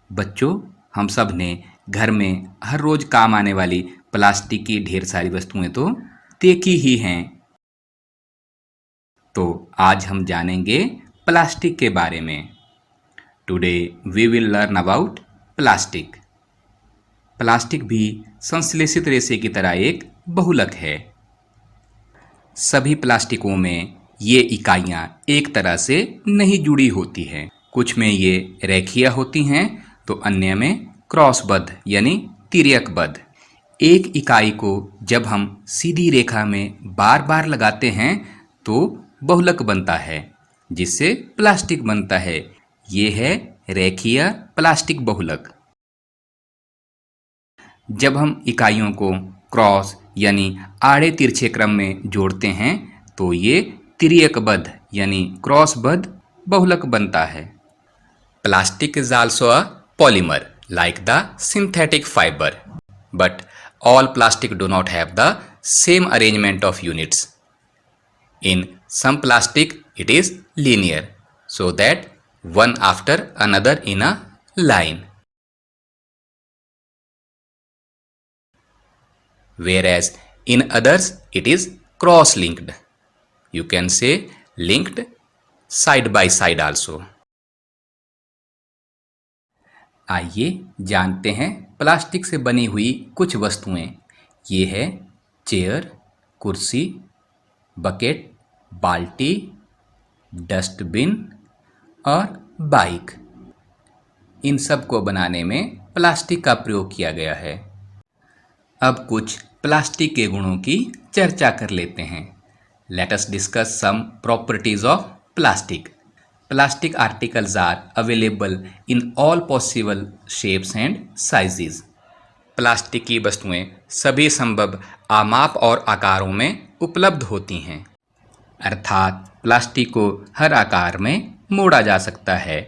बच्चों, हम सब ने घर में हर रोज काम आने वाली प्लास्टिक की ढेर सारी वस्तुएं तो देखी ही हैं। तो आज हम जानेंगे प्लास्टिक के बारे में। Today we will learn about plastic. Plastic भी संश्लेषित रेशे की तरह एक बहुलक है। सभी प्लास्टिकों में ये इकाइयाँ एक तरह से नहीं जुड़ी होती हैं। कुछ में ये रेखीय होती हैं तो अन्य में क्रॉसबद्ध यानी तिर्यकबद्ध। एक इकाई को जब हम सीधी रेखा में बार बार लगाते हैं तो बहुलक बनता है, जिससे प्लास्टिक बनता है। ये है रेखीय प्लास्टिक बहुलक। जब हम इकाइयों को क्रॉस यानी आड़े तिरछे क्रम में जोड़ते हैं तो ये तिर्यकबद्ध यानी क्रॉसबद्ध बहुलक बनता है। Plastic is also a polymer like the synthetic fiber, but all plastic do not have the same arrangement of units. In some plastic it is linear, so that one after another in a line. Whereas in others it is cross-linked. You can say linked side by side also. आइए जानते हैं plastic से बनी हुई कुछ वस्तुएं। ये है चेयर, कुर्सी, बकेट, बाल्टी, डस्टबिन और बाइक। इन सब को बनाने में प्लास्टिक का प्रयोग किया गया है। अब कुछ प्लास्टिक के गुणों की चर्चा कर लेते हैं। Let us discuss some properties of plastic. Plastic articles are available in all possible shapes and sizes. Plastic की वस्तुएं सभी संभव आमाप और आकारों में उपलब्ध होती हैं, अर्थात प्लास्टिक को हर आकार में मोड़ा जा सकता है।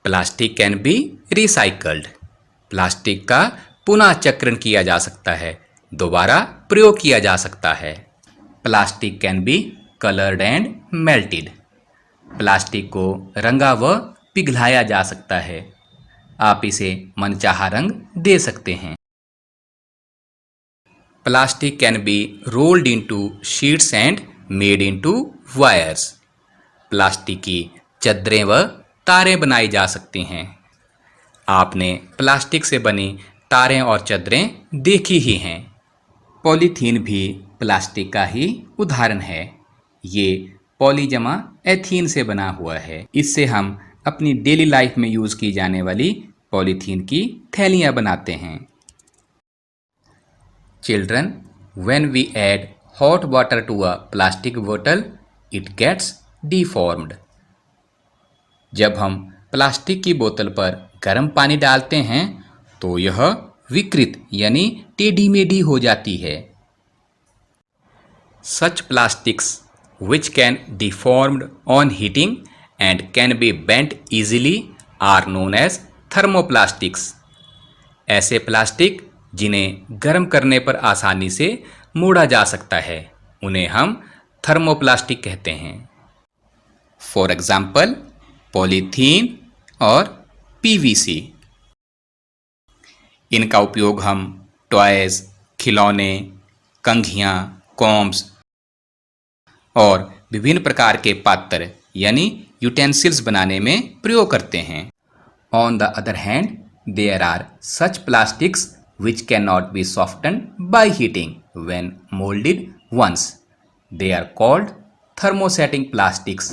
Plastic can be recycled. Plastic का पुनः चक्रण किया जा सकता है, दोबारा प्रयोग किया जा सकता है। Plastic can be coloured and melted. Plastic को रंगा व पिघलाया जा सकता है। आप इसे मनचाहा रंग दे सकते हैं। Plastic can be rolled into sheets and made into wires. Plastic की चद्दरें व तारें बनाई जा सकती हैं। आपने प्लास्टिक से बनी तारें और चद्दरें देखी ही हैं। पॉलीथीन भी प्लास्टिक का ही उदाहरण है। ये पॉली जमा एथीन से बना हुआ है। इससे हम अपनी डेली लाइफ में यूज की जाने वाली पॉलीथीन की थैलियां बनाते हैं। Children, when we add hot water to a plastic बोतल इट गेट्स डिफॉर्म्ड। जब हम प्लास्टिक की बोतल पर गर्म पानी डालते हैं तो यह विकृत यानी टेढ़ी मेढ़ी हो जाती है। सच plastics which can deformed on heating and can be bent easily are known as thermoplastics. ऐसे प्लास्टिक जिन्हें गर्म करने पर आसानी से मोड़ा जा सकता है उन्हें हम थर्मोप्लास्टिक कहते हैं। फॉर एग्जाम्पल पॉलीथीन और पीवीसी। इनका उपयोग हम टॉयज, खिलौने, कंघियाँ, कॉम्ब्स और विभिन्न प्रकार के पात्र यानी यूटेंसिल्स बनाने में प्रयोग करते हैं। On the other hand there are such plastics which can not be soften by heating when moulded once. They are called thermosetting plastics.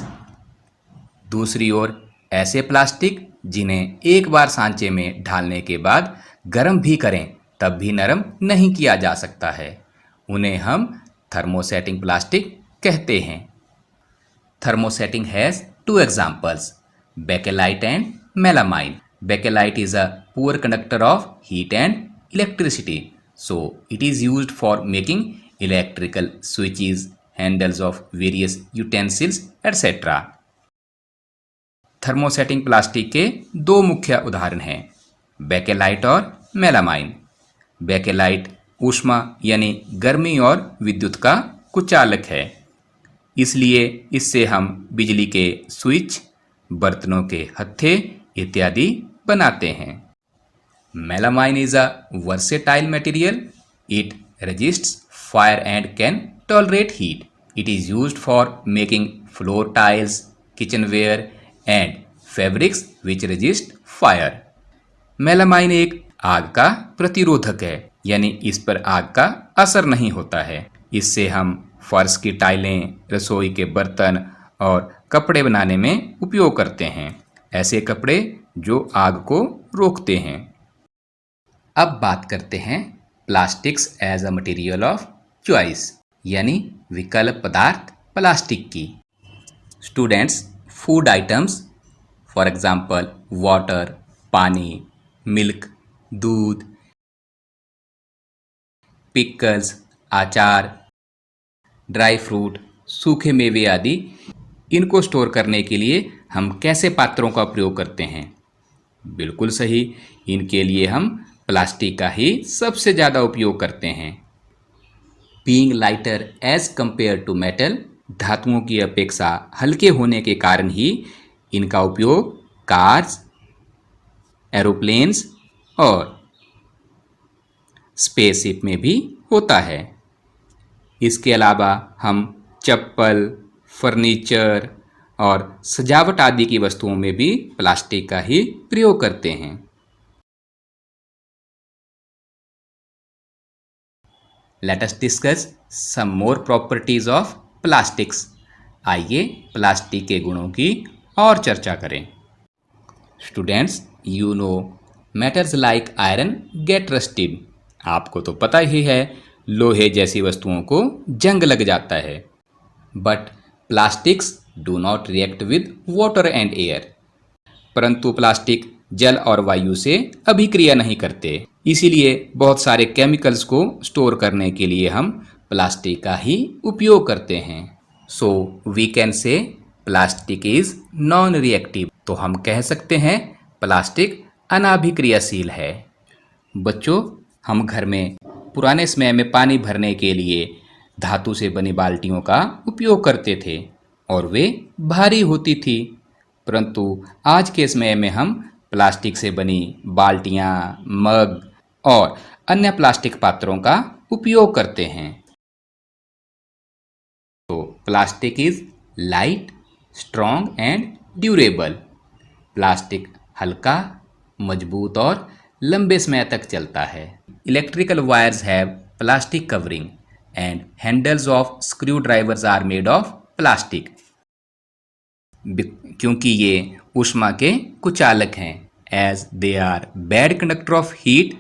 दूसरी ओर ऐसे प्लास्टिक जिन्हें एक बार सांचे में ढालने के बाद गर्म भी करें तब भी नरम नहीं किया जा सकता है, उन्हें हम थर्मोसेटिंग प्लास्टिक कहते हैं। Thermosetting has two examples, bakelite and melamine. Bakelite is a poor conductor of heat and electricity, so it is used for making electrical switches, handles of various utensils etcetera. Thermosetting plastic के दो मुख्य उदाहरण हैं, bakelite और melamine. Bakelite ऊष्मा यानी गर्मी और विद्युत का कुचालक है, इसलिए इससे हम बिजली के स्विच, बर्तनों के हत्थे इत्यादि बनाते हैं। Melamine is a versatile material. It resists fire and can tolerate heat. It is used for making floor tiles, kitchenware and fabrics which resist fire. Melamine एक आग का प्रतिरोधक है, यानी इस पर आग का असर नहीं होता है। इससे हम फर्श की टाइलें, रसोई के बर्तन और कपड़े बनाने में उपयोग करते हैं, ऐसे कपड़े जो आग को रोकते हैं। अब बात करते हैं plastics as a material of choice, यानी विकल्प पदार्थ प्लास्टिक की। Students, food items for example water, पानी, मिल्क, दूध, पिकल्स, अचार, ड्राई फ्रूट, सूखे मेवे आदि, इनको स्टोर करने के लिए हम कैसे पात्रों का प्रयोग करते हैं? बिल्कुल सही, इनके लिए हम प्लास्टिक का ही सबसे ज़्यादा उपयोग करते हैं। Being lighter as compared to metal, धातुओं की अपेक्षा हल्के होने के कारण ही इनका उपयोग कार्स, एरोप्लेन्स और स्पेसशिप में भी होता है। इसके अलावा हम चप्पल, फर्नीचर और सजावट आदि की वस्तुओं में भी प्लास्टिक का ही प्रयोग करते हैं। Let us discuss some more properties of plastics. आइए प्लास्टिक के गुणों की और चर्चा करें। Students, you know metals like iron get rusted. आपको तो पता ही है, लोहे जैसी वस्तुओं को जंग लग जाता है। But plastics do not react with water and air. परंतु प्लास्टिक जल और वायु से अभिक्रिया नहीं करते, इसीलिए बहुत सारे केमिकल्स को स्टोर करने के लिए हम प्लास्टिक का ही उपयोग करते हैं। So we can say plastic is non reactive. तो हम कह सकते हैं प्लास्टिक अनाभिक्रियाशील है। बच्चों, हम घर में पुराने समय में पानी भरने के लिए धातु से बनी बाल्टियों का उपयोग करते थे और वे भारी होती थी, परंतु आज के समय में हम प्लास्टिक से बनी बाल्टियाँ, मग और अन्य प्लास्टिक पात्रों का उपयोग करते हैं। तो plastic is light, strong and durable. Plastic हल्का, मजबूत और लंबे समय तक चलता है। Electrical wires have plastic covering and handles of screw drivers are made of plastic. क्योंकि ये ऊष्मा के कुचालक हैं, as they are bad conductor of heat.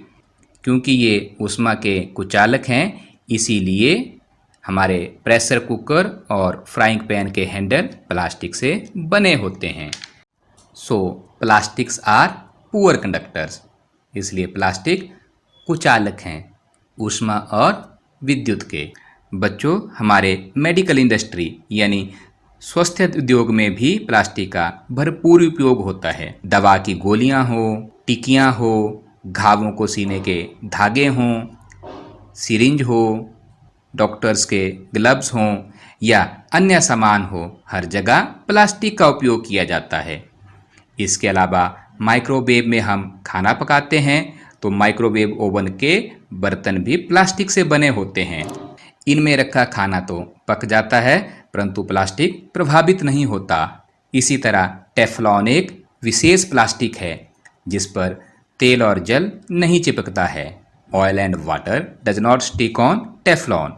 क्योंकि ये ऊष्मा के कुचालक हैं, इसीलिए हमारे प्रेशर कुकर और फ्राइंग पैन के हैंडल प्लास्टिक से बने होते हैं। So plastics are poor conductors. इसलिए प्लास्टिक कुचालक हैं ऊष्मा और विद्युत के। बच्चों, हमारे मेडिकल इंडस्ट्री यानी स्वास्थ्य उद्योग में भी प्लास्टिक का भरपूर उपयोग होता है। दवा की गोलियां हो, टिकियां हो, घावों को सीने के धागे हों, सिरिंज हो, डॉक्टर्स के ग्लव्स हों या अन्य सामान हो, हर जगह प्लास्टिक का उपयोग किया जाता है। इसके अलावा माइक्रोवेव में हम खाना पकाते हैं तो माइक्रोवेव ओवन के बर्तन भी प्लास्टिक से बने होते हैं। इनमें रखा खाना तो पक जाता है, परंतु प्लास्टिक प्रभावित नहीं होता। इसी तरह टेफ्लॉन एक विशेष प्लास्टिक है जिस पर तेल और जल नहीं चिपकता है। Oil and water does not stick on Teflon.